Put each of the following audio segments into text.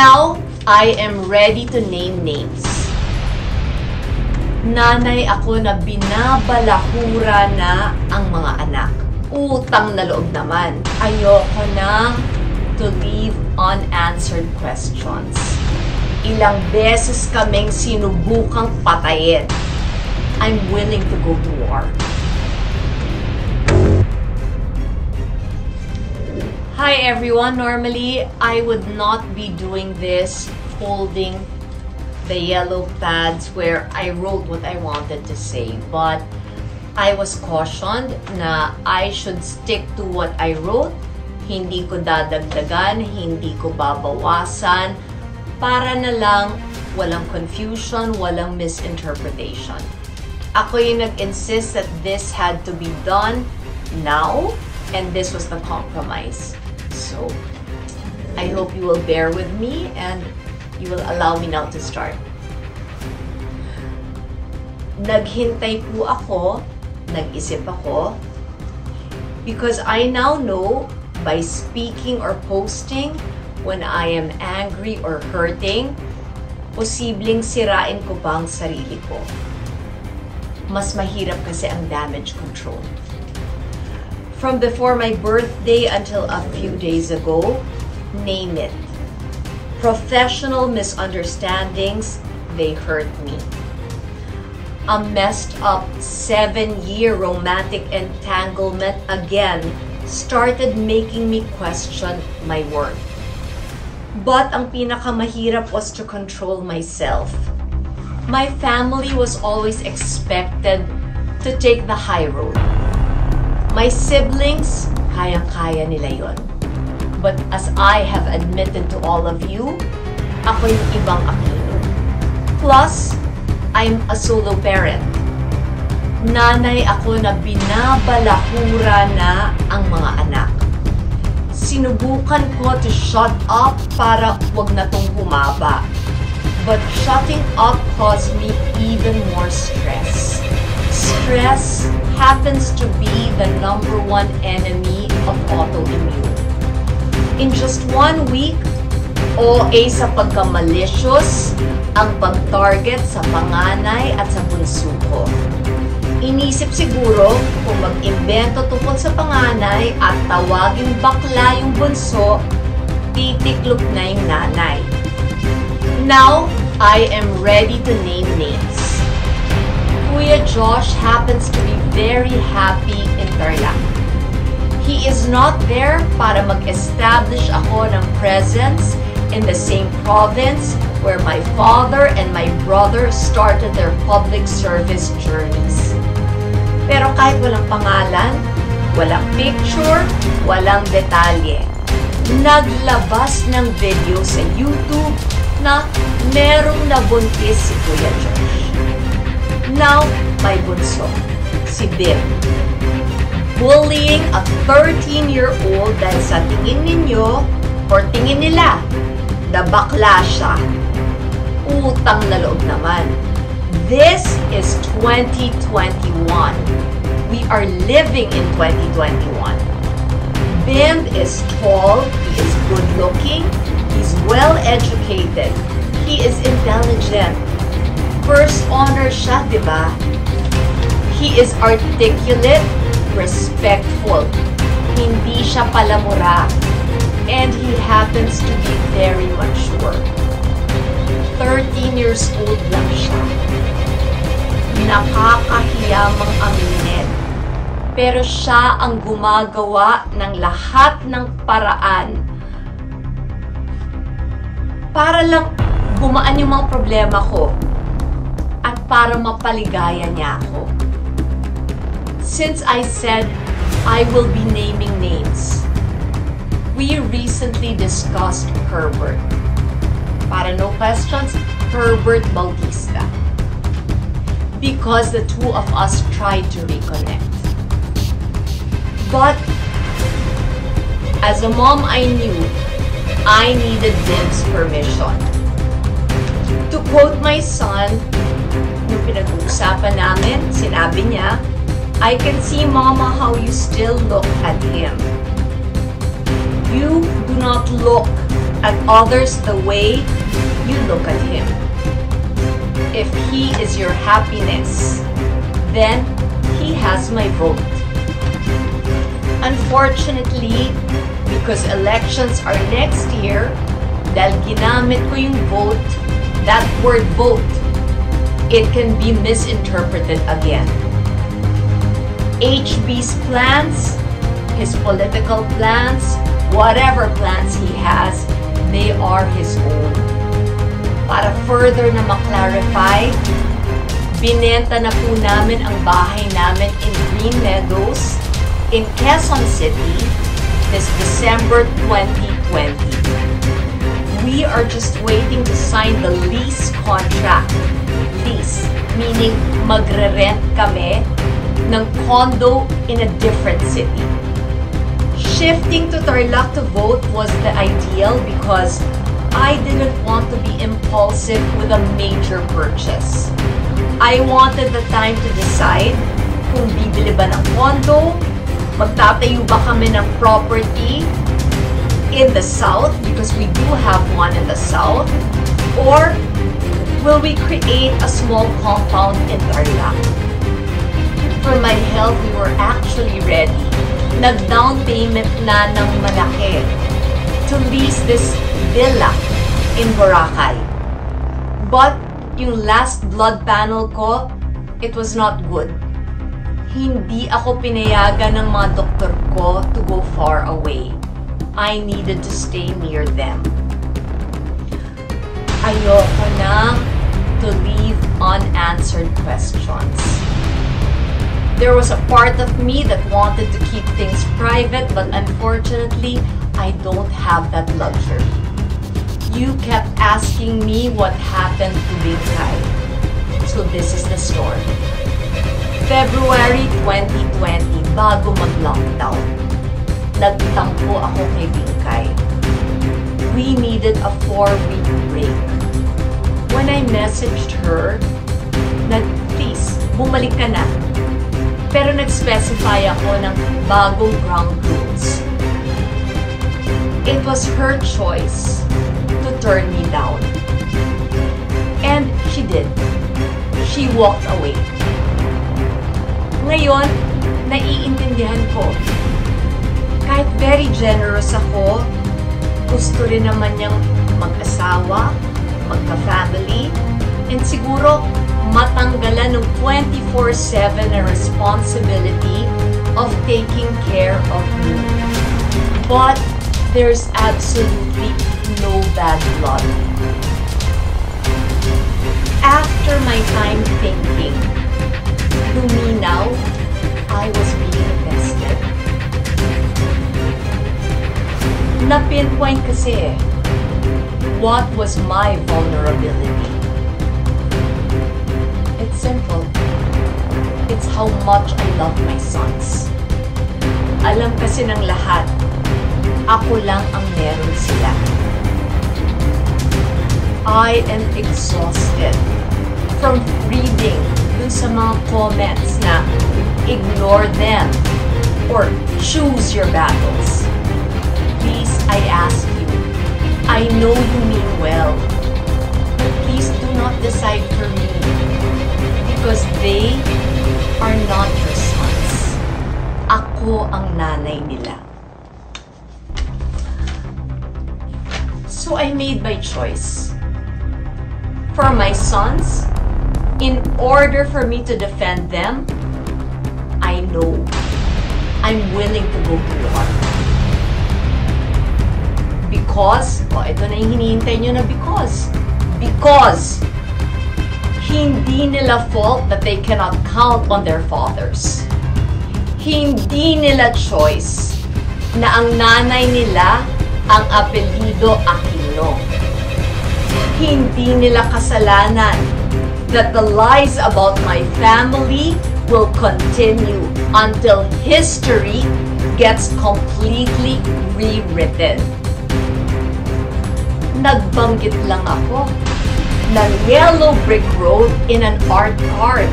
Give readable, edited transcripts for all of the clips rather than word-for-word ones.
Now, I am ready to name names. Nanay ako na binabalahura na ang mga anak. Utang na loob naman. Ayoko na to leave unanswered questions. Ilang beses kaming sinubukang patayin. I'm willing to go to war. Hi everyone, normally I would not be doing this, folding the yellow pads where I wrote what I wanted to say, but I was cautioned na I should stick to what I wrote. Hindi ko dadagdagan, hindi ko babawasan, para na lang walang confusion, walang misinterpretation. Ako yung nag-insist that this had to be done now, and this was the compromise. So, I hope you will bear with me and you will allow me now to start. Naghintay po ako, nag-isip ako, because I now know by speaking or posting when I am angry or hurting, posibleng sirain ko pa ang sarili ko. Mas mahirap kasi ang damage control. From before my birthday until a few days ago, name it. Professional misunderstandings, they hurt me. A messed up 7-year romantic entanglement again started making me question my worth. But ang pinakamahirap was to control myself. My family was always expected to take the high road. My siblings, kayang-kaya nila yon. But as I have admitted to all of you, ako yung ibang Aquino. Plus, I'm a solo parent. Nanay ako na binabalahura na ang mga anak. Sinubukan ko to shut up para wag na tong humaba. But shutting up caused me even more stress. Stress happens to be the #1 enemy of autoimmune. In just 1 week, OA sa pagka-malicious ang pag-target sa panganay at sa bunso ko. Inisip siguro kung mag-imbento tungkol sa panganay at tawagin bakla yung bunso, titiklop na yung nanay. Now, I am ready to name names. Kuya Josh happens to be very happy in Tarlac. He is not there para mag-establish ako ng presence in the same province where my father and my brother started their public service journeys. Pero kahit walang pangalan, walang picture, walang detalye, naglabas ng video sa YouTube na merong nabuntis si Kuya Josh. Now, my bunso, si Bim. Bullying a 13-year-old dahil sa tingin ninyo or tingin nila na bakla siya. Utang na loob naman. This is 2021. We are living in 2021. Bim is tall, he is good-looking, he's well-educated, he is intelligent. First honor siya, di ba? He is articulate, respectful, hindi siya palamura, and he happens to be very mature. 13 years old lang siya. Nakakahiyamang aminin. Pero siya ang gumagawa ng lahat ng paraan para lang gumaan yung mga problema ko at para mapaligaya niya ako. Since I said I will be naming names, we recently discussed Herbert. Para no questions, Herbert Bautista. Because the two of us tried to reconnect. But as a mom, I knew I needed Bim's permission. To quote my son, nung pinag-uusapan namin, sinabi niya, I can see, Mama, how you still look at him. You do not look at others the way you look at him. If he is your happiness, then he has my vote. Unfortunately, because elections are next year, dahil ginamit ko yung vote, that word vote, it can be misinterpreted again. HB's plans, his political plans, whatever plans he has, they are his own. Para further na maklarify, binenta na po namin ang bahay namin in Green Meadows in Quezon City this December 2020. We are just waiting to sign the lease contract. Lease, meaning magre-rent kami ng condo in a different city. Shifting to Tarlac to vote was the ideal because I didn't want to be impulsive with a major purchase. I wanted the time to decide kung bibili ba ng condo, magtatayo ba kami ng property in the south because we do have one in the south, or will we create a small compound in Tarlac? For my health, we were actually ready. Nag-down payment na ng malaki to lease this villa in Boracay. But yung last blood panel ko, it was not good. Hindi ako pinayagan ng mga doktor ko to go far away. I needed to stay near them. Ayoko na to leave unanswered questions. There was a part of me that wanted to keep things private, but unfortunately, I don't have that luxury. You kept asking me what happened to Bingkay. So this is the story. February 2020, bago mag-lockdown, nagtampo ako kay Bingkay. We needed a 4-week break. When I messaged her, please, bumalik ka na. Pero nag-specify ako ng bagong ground rules. It was her choice to turn me down. And she did. She walked away. Ngayon, naiintindihan ko. Kahit very generous ako, gusto rin naman niyang mag-asawa, magka-family, and siguro matanggalan ng 24/7 na responsibility of taking care of me. But there's absolutely no bad blood. After my time thinking, luminaw, I was being tested. Na-pinpoint kasi what was my vulnerability. It's simple. It's how much I love my sons. Alam kasi ng lahat, ako lang ang meron sila. I am exhausted from reading dun sa mga comments na ignore them or choose your battles. Please, I ask you, I know you mean well, but please do not decide for me because they are not your sons. Ako ang nanay nila. So I made my choice. For my sons, in order for me to defend them, I know I'm willing to go to war. Because, ito na yung hinihintay nyo na because hindi nila fault that they cannot count on their fathers. Hindi nila choice na ang nanay nila ang apelyido Aquino. Hindi nila kasalanan that the lies about my family will continue until history gets completely rewritten. Nagbanggit lang ako ng yellow brick road in an art card.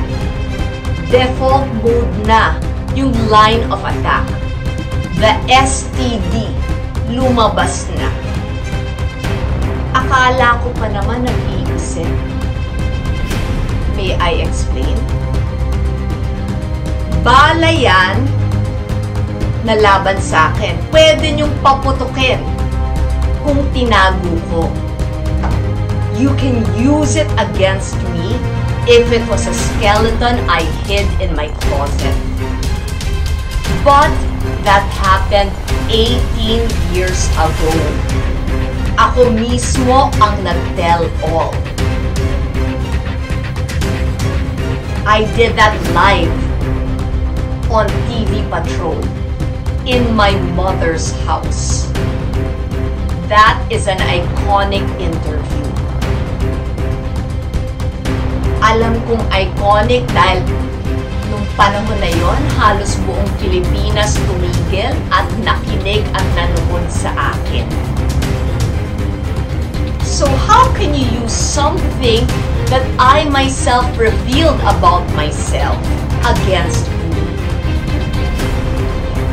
Default mode na yung line of attack. The STD lumabas na. Akala ko pa naman nag-iisip. May I explain? Bala yan na laban sa akin. Pwede niyong paputukin kung tinago ko. You can use it against me if it was a skeleton I hid in my closet. But that happened 18 years ago. Ako mismo ang nag-tell all. I did that live on TV Patrol in my mother's house. That is an iconic interview. Alam kong iconic dahil nung panahon na yon, halos buong Pilipinas tumigil at nakinig at nanood sa akin. So how can you use something that I myself revealed about myself against me?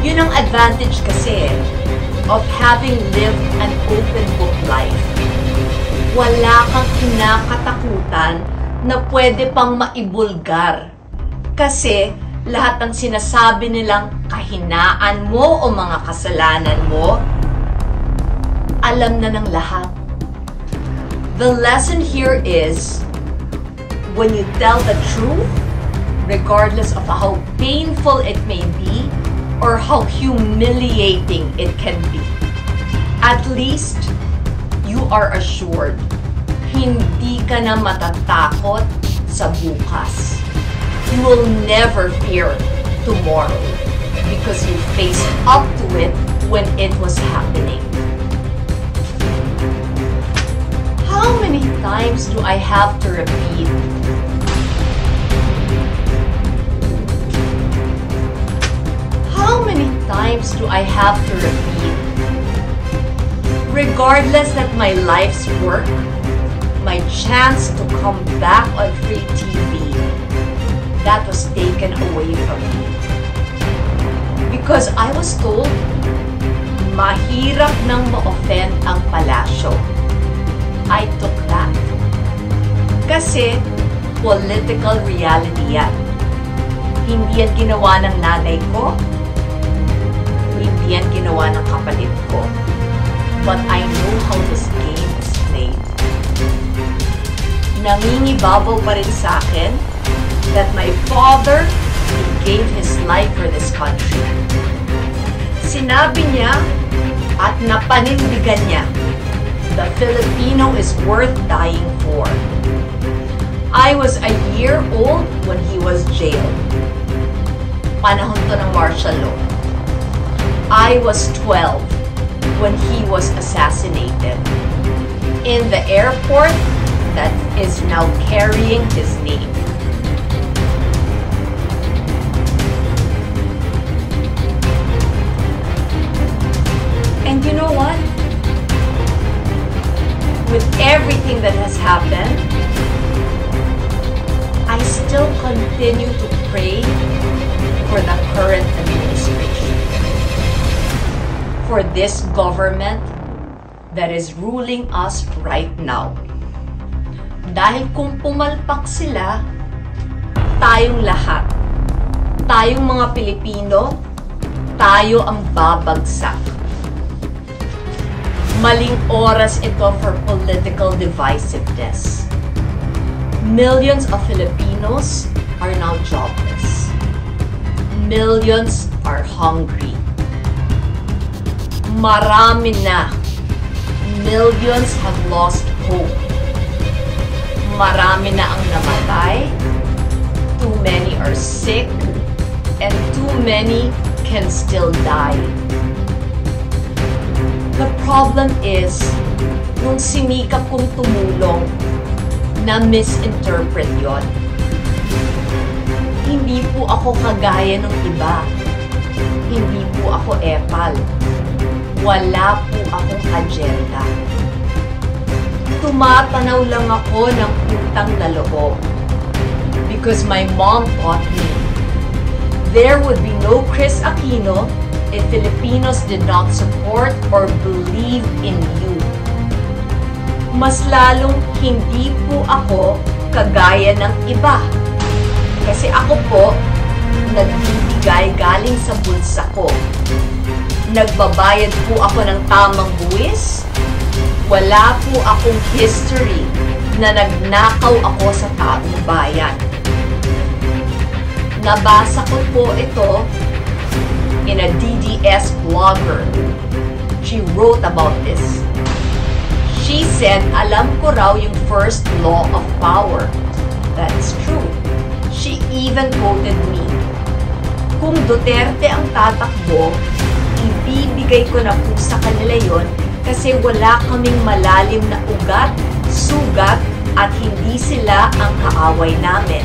Yun ang advantage kasi of having lived an open book life. Wala kang kinakatakutan na pwede pang maibulgar. Kasi lahat ng sinasabi nilang kahinaan mo o mga kasalanan mo, alam na ng lahat. The lesson here is, when you tell the truth, regardless of how painful it may be, or how humiliating it can be, at least you are assured, hindi ka na matatakot sa bukas. You will never fear tomorrow because you faced up to it when it was happening. How many times do I have to repeat? How many times do I have to repeat? Regardless that my life's work, my chance to come back on free TV, that was taken away from me. Because I was told, mahirap nang ma-offend ang palasyo. I took that. Kasi political reality yan. Hindi yan ginawa ng nanay ko. Hindi yan ginawa ng kapatid ko. But I know how this game is played. Nangingibabaw pa rin sa akin that my father gave his life for this country. Sinabi niya at napanindigan niya, the Filipino is worth dying for. I was a year old when he was jailed. Panahon to ng martial law. I was 12 when he was assassinated in the airport that is now carrying his name. And you know what? With everything that has happened, I still continue to pray for the current administration, for this government that is ruling us right now. Dahil kung pumalpak sila, tayong lahat, tayong mga Pilipino, tayo ang babagsak. Maling oras ito for political divisiveness. Millions of Filipinos are now jobless. Millions are hungry. Marami na. Millions have lost hope. Marami na ang namatay. Too many are sick. And too many can still die. The problem is, nung sinikap kong tumulong, na misinterpret yon. Hindi po ako kagaya ng iba. Hindi po ako epal. Wala po akong agenda. Tumatanaw lang ako ng utang na loob. Because my mom taught me, there would be no Chris Aquino if Filipinos did not support or believe in you. mas lalong hindi po ako kagaya ng iba. Kasi ako po, nagbibigay galing sa bulsa ko. Nagbabayad po ako ng tamang buwis. Wala po akong history na nagnakaw ako sa taong bayan. Nabasa ko po ito in a DDS blogger. She wrote about this. She said, alam ko raw yung first law of power. That's true. She even quoted me. Kung Duterte ang tatakbo, ibibigay ko na po sa kanila yon kasi wala kaming malalim na ugat, sugat, at hindi sila ang kaaway namin.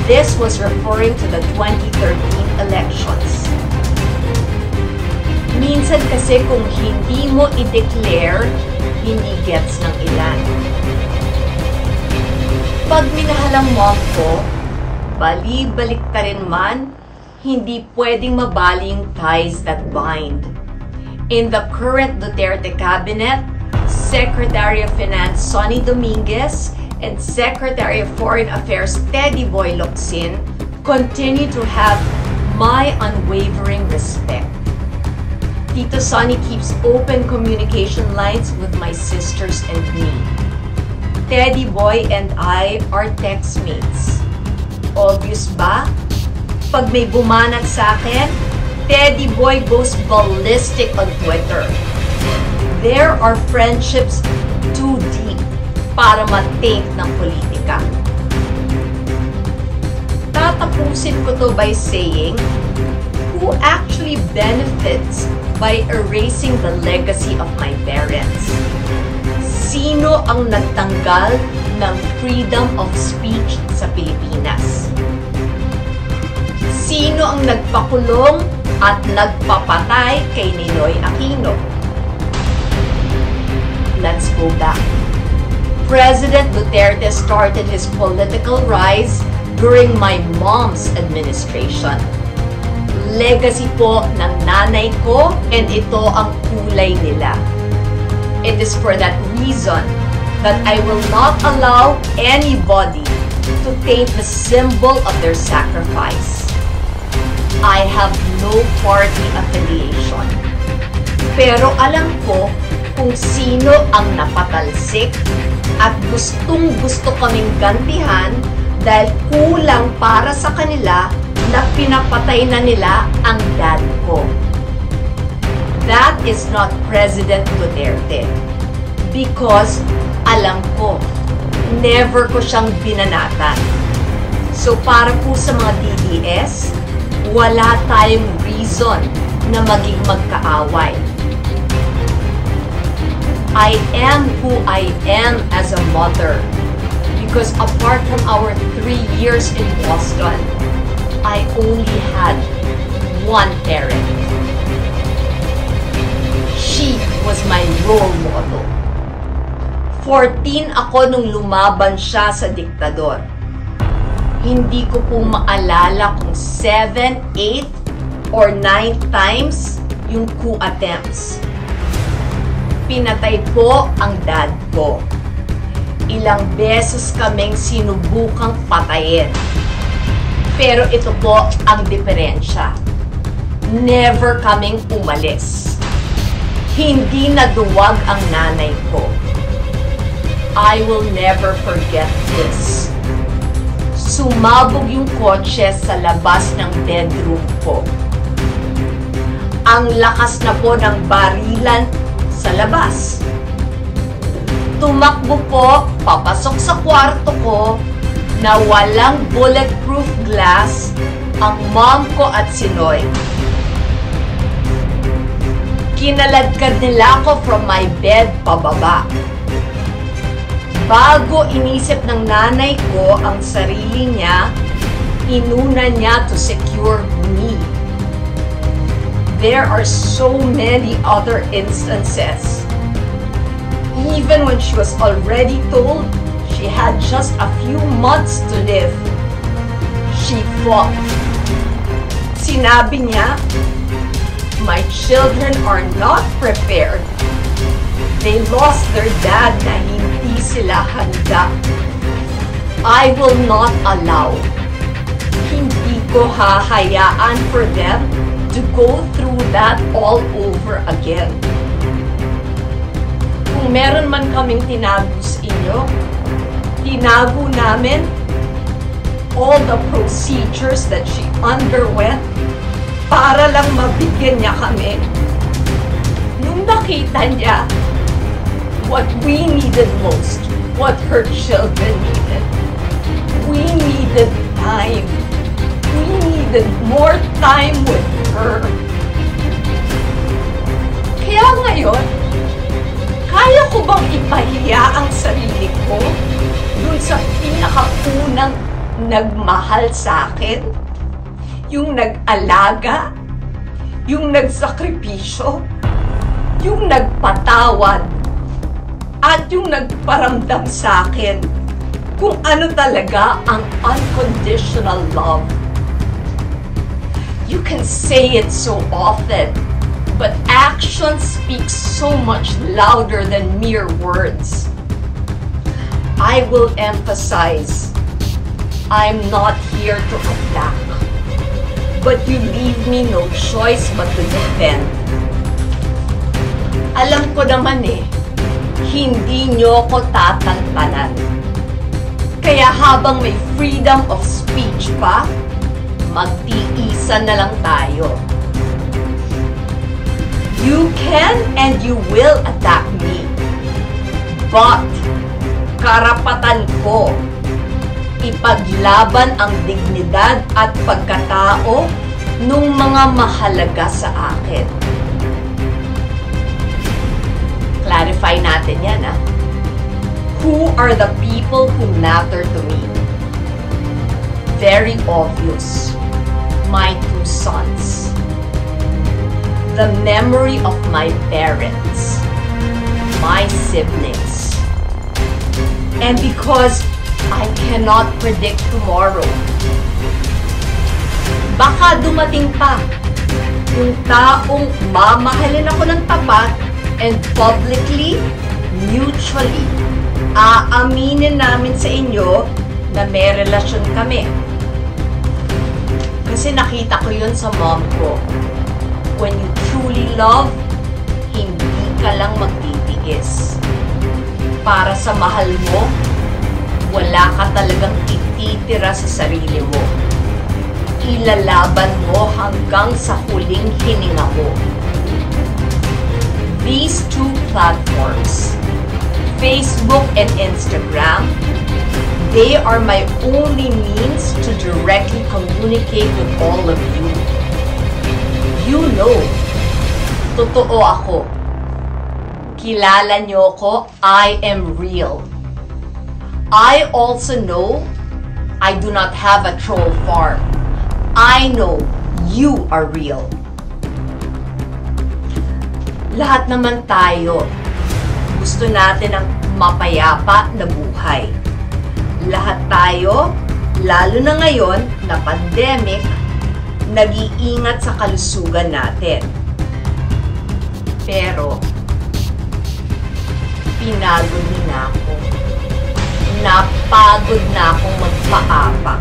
This was referring to the 2013 elections. Minsan kasi kung hindi mo i-declare, hindi gets ng ilan. Pag minahal ang mom ko, bali-balik ka rin man, hindi pwedeng mabali yung ties that bind. In the current Duterte cabinet, Secretary of Finance Sonny Dominguez and Secretary of Foreign Affairs Teddy Boy Locsin continue to have my unwavering respect. Tito Sonny keeps open communication lines with my sisters and me. Teddy Boy and I are textmates. Obvious ba? Pag may bumanat sa akin, Teddy Boy goes ballistic on Twitter. There are friendships too deep para ma-taint ng politika. Tatapusin ko to by saying, who actually benefits by erasing the legacy of my parents? Sino ang nagtanggal ng freedom of speech sa Pilipinas? Sino ang nagpakulong at nagpapatay kay Ninoy Aquino? Let's go back. President Duterte started his political rise during my mom's administration. Legacy po ng nanay ko, and ito ang kulay nila. It is for that reason that I will not allow anybody to taint the symbol of their sacrifice. I have no party affiliation. Pero alam ko kung sino ang napatalsik at gustong-gusto kaming gantihan dahil kulang para sa kanila na pinapatay na nila ang dad ko. That is not President Duterte. Because alam ko, never ko siyang binanatan. So para po sa mga DDS, wala tayong reason na maging magkaaway. I am who I am as a mother because apart from our 3 years in Boston, I only had one parent. She was my role model. 14 ako nung lumaban siya sa diktador. Hindi ko po maalala kung 7, 8, or 9 times yung coup attempts. Pinatay po ang dad ko. Ilang beses kaming sinubukang patayin. Pero ito po ang diferensya. Never kaming umalis. Hindi naduwag ang nanay ko. I will never forget this. Sumabog yung kotse sa labas ng bedroom ko. Ang lakas na po ng barilan sa labas. Tumakbo po, papasok sa kwarto ko na walang bulletproof glass ang mom ko at si Noy. Kinaladkad nila ako from my bed pababa. Bago inisip ng nanay ko ang sarili niya, inuna niya to secure me. There are so many other instances. Even when she was already told she had just a few months to live, she fought. Sinabi niya, "My children are not prepared They lost their dad na hindi sila handa. I will not allow. Hindi ko hahayaan for them to go through that all over again. Kung meron man kaming tinago sa inyo, tinago namin all the procedures that she underwent para lang mabigyan niya kami. Nung nakita niya what we needed most, what her children needed, we needed time. We needed more time with her. Kaya ngayon, kaya ko bang ipahiya ang sarili ko dun sa pinakaunang nagmahal sa akin? Yung nag-alaga? Yung nagsakripisyo? Yung nagpatawad? At yung nagparamdam sa akin kung ano talaga ang unconditional love. You can say it so often, but action speaks so much louder than mere words. I will emphasize, I'm not here to attack, but you leave me no choice but to defend. Alam ko naman hindi nyo ko tatantanan. Kaya habang may freedom of speech pa, magtiisan na lang tayo. You can and you will attack me. But, karapatan ko ipaglaban ang dignidad at pagkatao nung mga mahalaga sa akin. Clarify natin yan, Who are the people who matter to me? Very obvious. My 2 sons. The memory of my parents. My siblings. And because I cannot predict tomorrow, baka dumating pa yung taong mamahalin ako ng tapat and publicly, mutually, aaminin namin sa inyo na may relasyon kami. Kasi nakita ko yun sa mom ko. When you truly love, hindi ka lang magtitiis. Para sa mahal mo, wala ka talagang ititira sa sarili mo. Ilalaban mo hanggang sa huling hininga mo. These 2 platforms, Facebook and Instagram, they are my only means to directly communicate with all of you. You know, totoo ako. Kilala niyo ko, I am real. I also know I do not have a troll farm. I know you are real. Lahat naman tayo gusto natin ng mapayapa na buhay. Lahat tayo, lalo na ngayon na pandemic, nag-iingat sa kalusugan natin. Pero, pinagod na ako. Napagod na akong magpaapak.